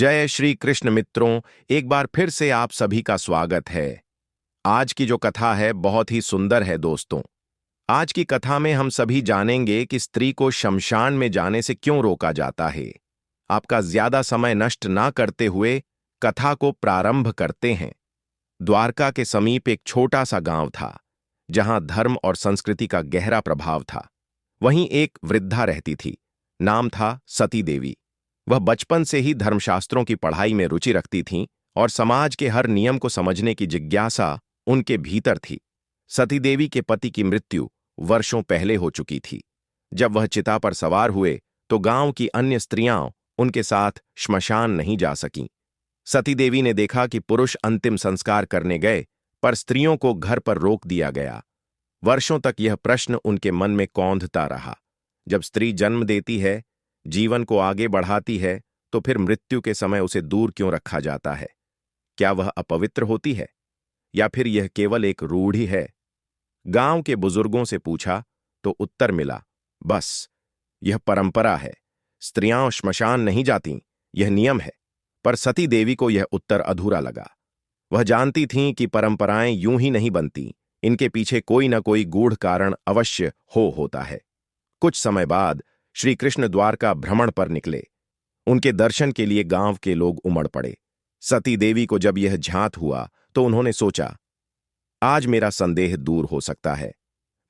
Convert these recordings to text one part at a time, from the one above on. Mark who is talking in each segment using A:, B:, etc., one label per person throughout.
A: जय श्री कृष्ण मित्रों, एक बार फिर से आप सभी का स्वागत है। आज की जो कथा है बहुत ही सुंदर है दोस्तों। आज की कथा में हम सभी जानेंगे कि स्त्री को शमशान में जाने से क्यों रोका जाता है। आपका ज्यादा समय नष्ट ना करते हुए कथा को प्रारंभ करते हैं। द्वारका के समीप एक छोटा सा गांव था, जहां धर्म और संस्कृति का गहरा प्रभाव था। वहीं एक वृद्धा रहती थी, नाम था सती देवी। वह बचपन से ही धर्मशास्त्रों की पढ़ाई में रुचि रखती थीं और समाज के हर नियम को समझने की जिज्ञासा उनके भीतर थी। सती देवी के पति की मृत्यु वर्षों पहले हो चुकी थी। जब वह चिता पर सवार हुए तो गांव की अन्य स्त्रियां उनके साथ श्मशान नहीं जा सकीं। सती देवी ने देखा कि पुरुष अंतिम संस्कार करने गए, पर स्त्रियों को घर पर रोक दिया गया। वर्षों तक यह प्रश्न उनके मन में कौंधता रहा। जब स्त्री जन्म देती है, जीवन को आगे बढ़ाती है, तो फिर मृत्यु के समय उसे दूर क्यों रखा जाता है? क्या वह अपवित्र होती है, या फिर यह केवल एक रूढ़ि है? गांव के बुजुर्गों से पूछा तो उत्तर मिला, बस यह परंपरा है, स्त्रियां श्मशान नहीं जातीं, यह नियम है। पर सती देवी को यह उत्तर अधूरा लगा। वह जानती थीं कि परंपराएं यूं ही नहीं बनती, इनके पीछे कोई न कोई गूढ़ कारण अवश्य होता है। कुछ समय बाद श्री कृष्ण द्वारका भ्रमण पर निकले। उनके दर्शन के लिए गांव के लोग उमड़ पड़े। सती देवी को जब यह झांत हुआ तो उन्होंने सोचा, आज मेरा संदेह दूर हो सकता है।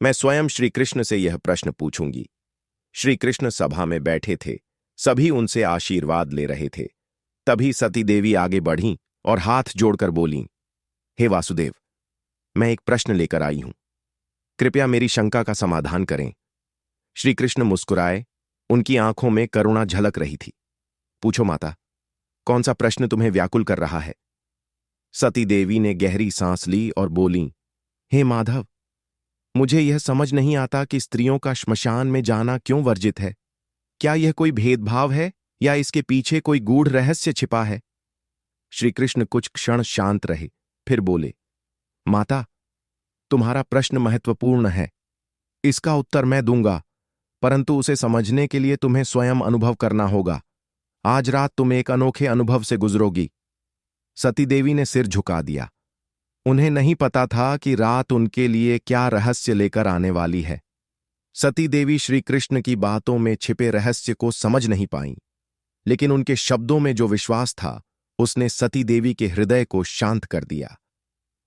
A: मैं स्वयं श्री कृष्ण से यह प्रश्न पूछूंगी। श्री कृष्ण सभा में बैठे थे, सभी उनसे आशीर्वाद ले रहे थे। तभी सती देवी आगे बढ़ीं और हाथ जोड़कर बोलीं, हे वासुदेव, मैं एक प्रश्न लेकर आई हूं, कृपया मेरी शंका का समाधान करें। श्री कृष्ण मुस्कुराए, उनकी आंखों में करुणा झलक रही थी। पूछो माता, कौन सा प्रश्न तुम्हें व्याकुल कर रहा है? सती देवी ने गहरी सांस ली और बोली, हे माधव, मुझे यह समझ नहीं आता कि स्त्रियों का श्मशान में जाना क्यों वर्जित है। क्या यह कोई भेदभाव है या इसके पीछे कोई गूढ़ रहस्य छिपा है? श्री कृष्ण कुछ क्षण शांत रहे, फिर बोले, माता, तुम्हारा प्रश्न महत्वपूर्ण है। इसका उत्तर मैं दूंगा, परंतु उसे समझने के लिए तुम्हें स्वयं अनुभव करना होगा। आज रात तुम एक अनोखे अनुभव से गुजरोगी। सती देवी ने सिर झुका दिया। उन्हें नहीं पता था कि रात उनके लिए क्या रहस्य लेकर आने वाली है। सती देवी श्री कृष्ण की बातों में छिपे रहस्य को समझ नहीं पाईं, लेकिन उनके शब्दों में जो विश्वास था उसने सती देवी के हृदय को शांत कर दिया।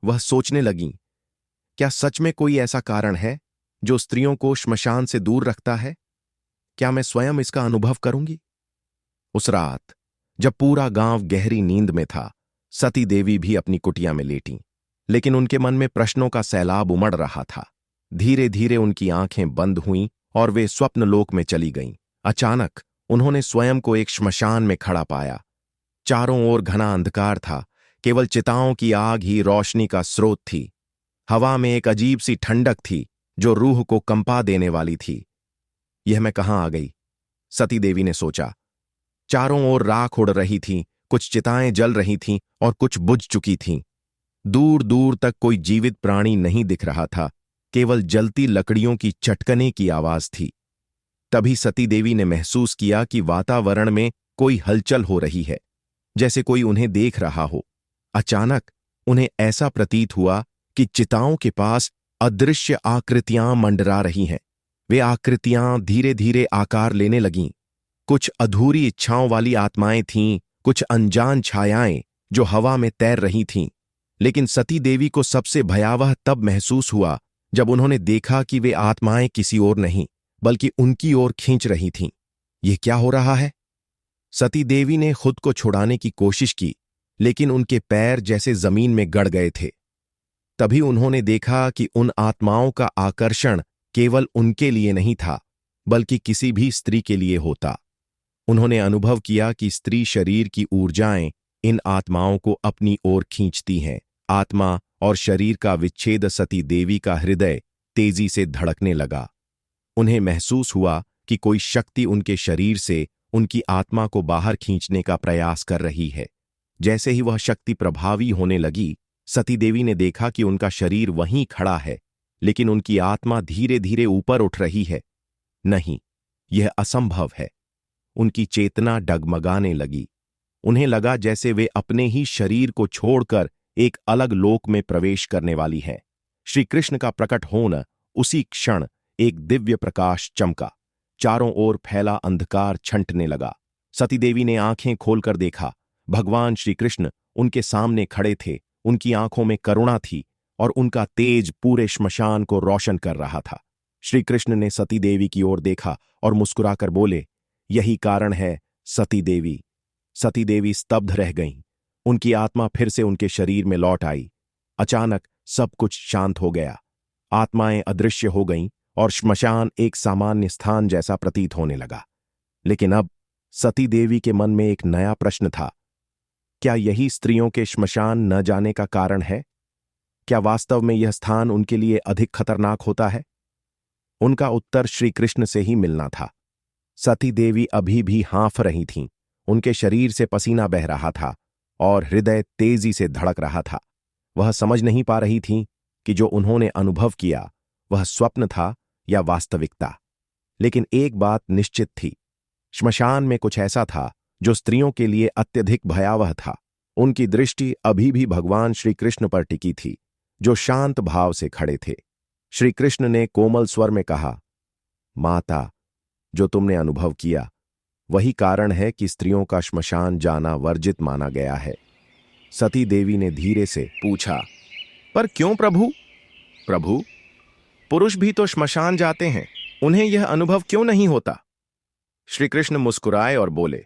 A: वह सोचने लगीं, क्या सच में कोई ऐसा कारण है जो स्त्रियों को श्मशान से दूर रखता है? क्या मैं स्वयं इसका अनुभव करूंगी? उस रात जब पूरा गांव गहरी नींद में था, सती देवी भी अपनी कुटिया में लेटीं, लेकिन उनके मन में प्रश्नों का सैलाब उमड़ रहा था। धीरे धीरे उनकी आंखें बंद हुईं और वे स्वप्नलोक में चली गईं। अचानक उन्होंने स्वयं को एक श्मशान में खड़ा पाया। चारों ओर घना अंधकार था, केवल चिताओं की आग ही रोशनी का स्रोत थी। हवा में एक अजीब सी ठंडक थी जो रूह को कंपा देने वाली थी। यह मैं कहां आ गई? सती देवी ने सोचा। चारों ओर राख उड़ रही थी, कुछ चिताएं जल रही थीं और कुछ बुझ चुकी थीं। दूर दूर तक कोई जीवित प्राणी नहीं दिख रहा था, केवल जलती लकड़ियों की चटकने की आवाज थी। तभी सती देवी ने महसूस किया कि वातावरण में कोई हलचल हो रही है, जैसे कोई उन्हें देख रहा हो। अचानक उन्हें ऐसा प्रतीत हुआ कि चिताओं के पास अदृश्य आकृतियां मंडरा रही हैं। वे आकृतियां धीरे धीरे आकार लेने लगीं। कुछ अधूरी इच्छाओं वाली आत्माएं थीं, कुछ अनजान छायाएं जो हवा में तैर रही थीं। लेकिन सती देवी को सबसे भयावह तब महसूस हुआ जब उन्होंने देखा कि वे आत्माएं किसी और नहीं बल्कि उनकी ओर खींच रही थीं। यह क्या हो रहा है? सती देवी ने खुद को छुड़ाने की कोशिश की, लेकिन उनके पैर जैसे जमीन में गड़ गए थे। तभी उन्होंने देखा कि उन आत्माओं का आकर्षण केवल उनके लिए नहीं था, बल्कि किसी भी स्त्री के लिए होता। उन्होंने अनुभव किया कि स्त्री शरीर की ऊर्जाएं इन आत्माओं को अपनी ओर खींचती हैं। आत्मा और शरीर का विच्छेद सती देवी का हृदय तेजी से धड़कने लगा। उन्हें महसूस हुआ कि कोई शक्ति उनके शरीर से उनकी आत्मा को बाहर खींचने का प्रयास कर रही है। जैसे ही वह शक्ति प्रभावी होने लगी, सती देवी ने देखा कि उनका शरीर वहीं खड़ा है, लेकिन उनकी आत्मा धीरे धीरे ऊपर उठ रही है। नहीं, यह असंभव है। उनकी चेतना डगमगाने लगी। उन्हें लगा जैसे वे अपने ही शरीर को छोड़कर एक अलग लोक में प्रवेश करने वाली हैं। श्री कृष्ण का प्रकट होना उसी क्षण एक दिव्य प्रकाश चमका। चारों ओर फैला अंधकार छंटने लगा। सती देवी ने आंखें खोलकर देखा। भगवान श्री कृष्ण उनके सामने खड़े थे। उनकी आंखों में करुणा थी और उनका तेज पूरे श्मशान को रोशन कर रहा था। श्री कृष्ण ने सती देवी की ओर देखा और मुस्कुराकर बोले, यही कारण है सती देवी। सती देवी स्तब्ध रह गईं। उनकी आत्मा फिर से उनके शरीर में लौट आई। अचानक सब कुछ शांत हो गया। आत्माएं अदृश्य हो गईं और श्मशान एक सामान्य स्थान जैसा प्रतीत होने लगा। लेकिन अब सती देवी के मन में एक नया प्रश्न था। क्या यही स्त्रियों के श्मशान न जाने का कारण है? क्या वास्तव में यह स्थान उनके लिए अधिक खतरनाक होता है? उनका उत्तर श्री कृष्ण से ही मिलना था। सती देवी अभी भी हाँफ रही थीं। उनके शरीर से पसीना बह रहा था और हृदय तेजी से धड़क रहा था। वह समझ नहीं पा रही थीं कि जो उन्होंने अनुभव किया वह स्वप्न था या वास्तविकता। लेकिन एक बात निश्चित थी, श्मशान में कुछ ऐसा था जो स्त्रियों के लिए अत्यधिक भयावह था। उनकी दृष्टि अभी भी भगवान श्री कृष्ण पर टिकी थी, जो शांत भाव से खड़े थे। श्री कृष्ण ने कोमल स्वर में कहा, माता, जो तुमने अनुभव किया वही कारण है कि स्त्रियों का श्मशान जाना वर्जित माना गया है। सती देवी ने धीरे से पूछा, पर क्यों प्रभु? प्रभु, पुरुष भी तो श्मशान जाते हैं, उन्हें यह अनुभव क्यों नहीं होता? श्री कृष्ण मुस्कुराए और बोले,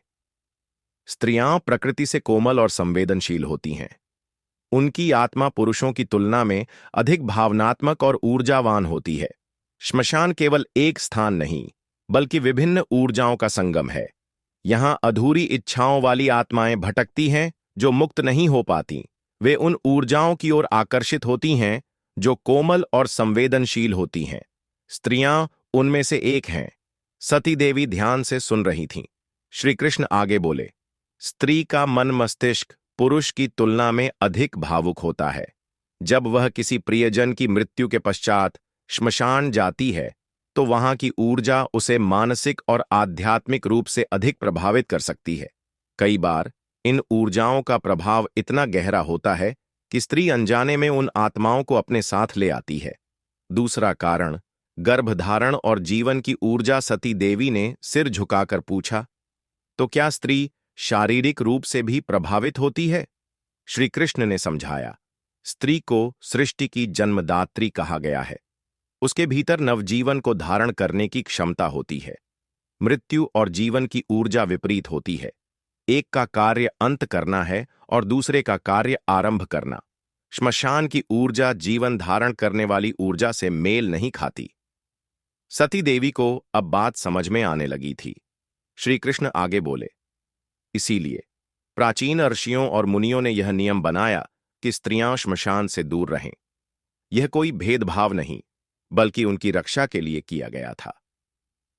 A: स्त्रियां प्रकृति से कोमल और संवेदनशील होती हैं। उनकी आत्मा पुरुषों की तुलना में अधिक भावनात्मक और ऊर्जावान होती है। श्मशान केवल एक स्थान नहीं, बल्कि विभिन्न ऊर्जाओं का संगम है। यहां अधूरी इच्छाओं वाली आत्माएं भटकती हैं जो मुक्त नहीं हो पाती। वे उन ऊर्जाओं की ओर आकर्षित होती हैं जो कोमल और संवेदनशील होती हैं। स्त्रियां उनमें से एक हैं। सती देवी ध्यान से सुन रही थीं। श्री कृष्ण आगे बोले, स्त्री का मन मस्तिष्क पुरुष की तुलना में अधिक भावुक होता है। जब वह किसी प्रियजन की मृत्यु के पश्चात श्मशान जाती है तो वहां की ऊर्जा उसे मानसिक और आध्यात्मिक रूप से अधिक प्रभावित कर सकती है। कई बार इन ऊर्जाओं का प्रभाव इतना गहरा होता है कि स्त्री अनजाने में उन आत्माओं को अपने साथ ले आती है। दूसरा कारण गर्भधारण और जीवन की ऊर्जा। सती देवी ने सिर झुकाकर पूछा, तो क्या स्त्री शारीरिक रूप से भी प्रभावित होती है? श्री कृष्ण ने समझाया, स्त्री को सृष्टि की जन्मदात्री कहा गया है। उसके भीतर नवजीवन को धारण करने की क्षमता होती है। मृत्यु और जीवन की ऊर्जा विपरीत होती है। एक का कार्य अंत करना है और दूसरे का कार्य आरंभ करना। श्मशान की ऊर्जा जीवन धारण करने वाली ऊर्जा से मेल नहीं खाती। सती देवी को अब बात समझ में आने लगी थी। श्री कृष्ण आगे बोले, इसीलिए प्राचीन ऋषियों और मुनियों ने यह नियम बनाया कि स्त्रियां श्मशान से दूर रहें। यह कोई भेदभाव नहीं, बल्कि उनकी रक्षा के लिए किया गया था।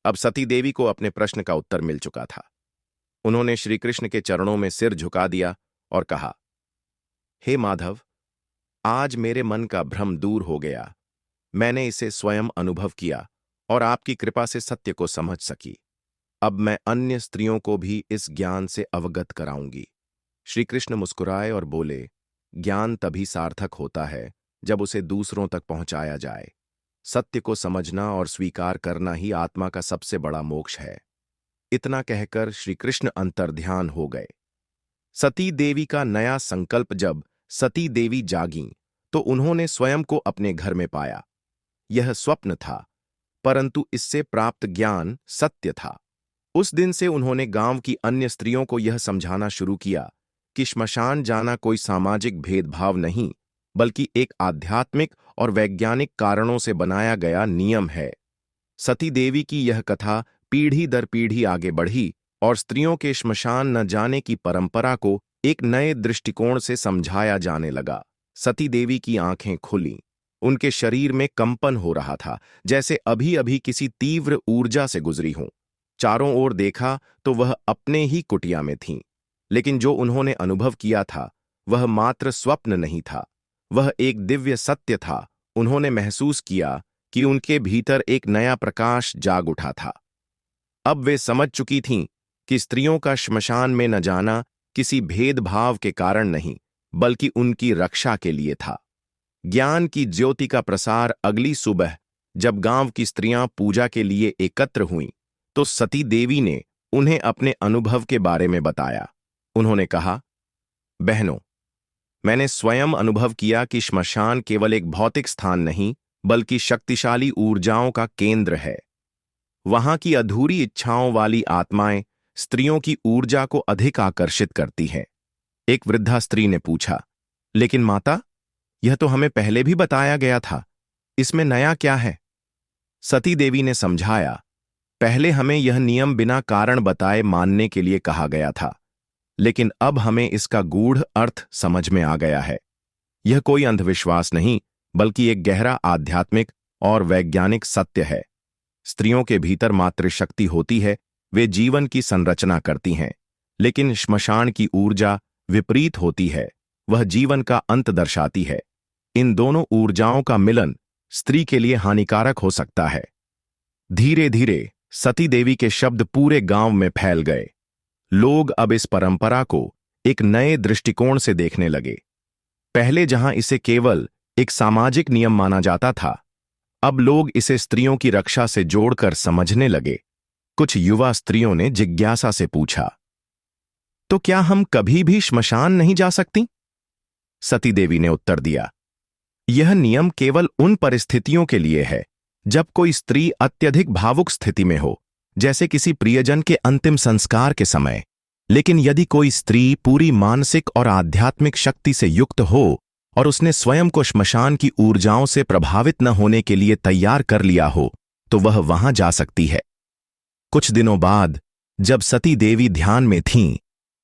A: अब सती देवी को अपने प्रश्न का उत्तर मिल चुका था। उन्होंने श्री कृष्ण के चरणों में सिर झुका दिया और कहा, हे माधव, आज मेरे मन का भ्रम दूर हो गया। मैंने इसे स्वयं अनुभव किया और आपकी कृपा से सत्य को समझ सकी। अब मैं अन्य स्त्रियों को भी इस ज्ञान से अवगत कराऊंगी। श्री कृष्ण मुस्कुराए और बोले, ज्ञान तभी सार्थक होता है जब उसे दूसरों तक पहुंचाया जाए। सत्य को समझना और स्वीकार करना ही आत्मा का सबसे बड़ा मोक्ष है। इतना कहकर श्री कृष्ण अंतर्ध्यान हो गए। सती देवी का नया संकल्प। जब सती देवी जागीं तो उन्होंने स्वयं को अपने घर में पाया। यह स्वप्न था, परंतु इससे प्राप्त ज्ञान सत्य था। उस दिन से उन्होंने गांव की अन्य स्त्रियों को यह समझाना शुरू किया कि श्मशान जाना कोई सामाजिक भेदभाव नहीं, बल्कि एक आध्यात्मिक और वैज्ञानिक कारणों से बनाया गया नियम है। सती देवी की यह कथा पीढ़ी दर पीढ़ी आगे बढ़ी और स्त्रियों के श्मशान न जाने की परंपरा को एक नए दृष्टिकोण से समझाया जाने लगा। सती देवी की आंखें खुलीं। उनके शरीर में कंपन हो रहा था, जैसे अभी अभी किसी तीव्र ऊर्जा से गुजरी हों। चारों ओर देखा तो वह अपने ही कुटिया में थीं, लेकिन जो उन्होंने अनुभव किया था वह मात्र स्वप्न नहीं था, वह एक दिव्य सत्य था। उन्होंने महसूस किया कि उनके भीतर एक नया प्रकाश जाग उठा था। अब वे समझ चुकी थीं कि स्त्रियों का श्मशान में न जाना किसी भेदभाव के कारण नहीं, बल्कि उनकी रक्षा के लिए था। ज्ञान की ज्योति का प्रसार अगली सुबह जब गांव की स्त्रियां पूजा के लिए एकत्र हुईं, तो सती देवी ने उन्हें अपने अनुभव के बारे में बताया। उन्होंने कहा, बहनों, मैंने स्वयं अनुभव किया कि श्मशान केवल एक भौतिक स्थान नहीं, बल्कि शक्तिशाली ऊर्जाओं का केंद्र है। वहां की अधूरी इच्छाओं वाली आत्माएं स्त्रियों की ऊर्जा को अधिक आकर्षित करती हैं। एक वृद्धा स्त्री ने पूछा, लेकिन माता, यह तो हमें पहले भी बताया गया था, इसमें नया क्या है? सती देवी ने समझाया, पहले हमें यह नियम बिना कारण बताए मानने के लिए कहा गया था, लेकिन अब हमें इसका गूढ़ अर्थ समझ में आ गया है। यह कोई अंधविश्वास नहीं, बल्कि एक गहरा आध्यात्मिक और वैज्ञानिक सत्य है। स्त्रियों के भीतर मातृशक्ति होती है, वे जीवन की संरचना करती हैं, लेकिन श्मशान की ऊर्जा विपरीत होती है, वह जीवन का अंत दर्शाती है। इन दोनों ऊर्जाओं का मिलन स्त्री के लिए हानिकारक हो सकता है। धीरे धीरे सती देवी के शब्द पूरे गांव में फैल गए। लोग अब इस परंपरा को एक नए दृष्टिकोण से देखने लगे। पहले जहां इसे केवल एक सामाजिक नियम माना जाता था, अब लोग इसे स्त्रियों की रक्षा से जोड़कर समझने लगे। कुछ युवा स्त्रियों ने जिज्ञासा से पूछा, तो क्या हम कभी भी श्मशान नहीं जा सकती? सती देवी ने उत्तर दिया, यह नियम केवल उन परिस्थितियों के लिए है जब कोई स्त्री अत्यधिक भावुक स्थिति में हो, जैसे किसी प्रियजन के अंतिम संस्कार के समय। लेकिन यदि कोई स्त्री पूरी मानसिक और आध्यात्मिक शक्ति से युक्त हो और उसने स्वयं को श्मशान की ऊर्जाओं से प्रभावित न होने के लिए तैयार कर लिया हो, तो वह वहां जा सकती है। कुछ दिनों बाद जब सती देवी ध्यान में थीं,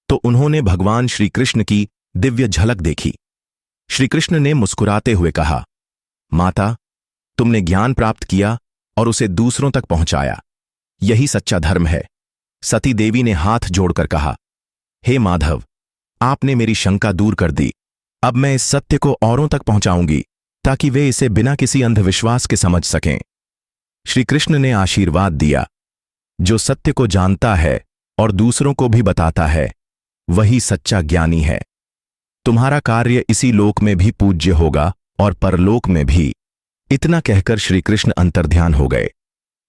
A: तो उन्होंने भगवान श्री कृष्ण की दिव्य झलक देखी। श्री कृष्ण ने मुस्कुराते हुए कहा, माता, तुमने ज्ञान प्राप्त किया और उसे दूसरों तक पहुंचाया, यही सच्चा धर्म है। सती देवी ने हाथ जोड़कर कहा, हे माधव, आपने मेरी शंका दूर कर दी। अब मैं इस सत्य को औरों तक पहुंचाऊंगी ताकि वे इसे बिना किसी अंधविश्वास के समझ सकें। श्री कृष्ण ने आशीर्वाद दिया, जो सत्य को जानता है और दूसरों को भी बताता है, वही सच्चा ज्ञानी है। तुम्हारा कार्य इसी लोक में भी पूज्य होगा और परलोक में भी। इतना कहकर श्री कृष्ण अंतर्ध्यान हो गए।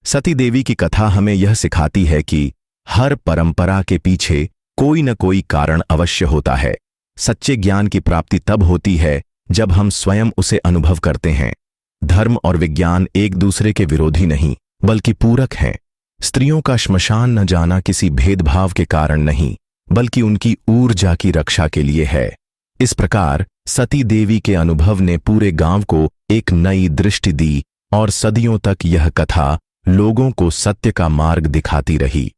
A: सती देवी की कथा हमें यह सिखाती है कि हर परंपरा के पीछे कोई न कोई कारण अवश्य होता है। सच्चे ज्ञान की प्राप्ति तब होती है जब हम स्वयं उसे अनुभव करते हैं। धर्म और विज्ञान एक दूसरे के विरोधी नहीं, बल्कि पूरक हैं। स्त्रियों का श्मशान न जाना किसी भेदभाव के कारण नहीं, बल्कि उनकी ऊर्जा की रक्षा के लिए है। इस प्रकार सती देवी के अनुभव ने पूरे गांव को एक नई दृष्टि दी और सदियों तक यह कथा लोगों को सत्य का मार्ग दिखाती रही।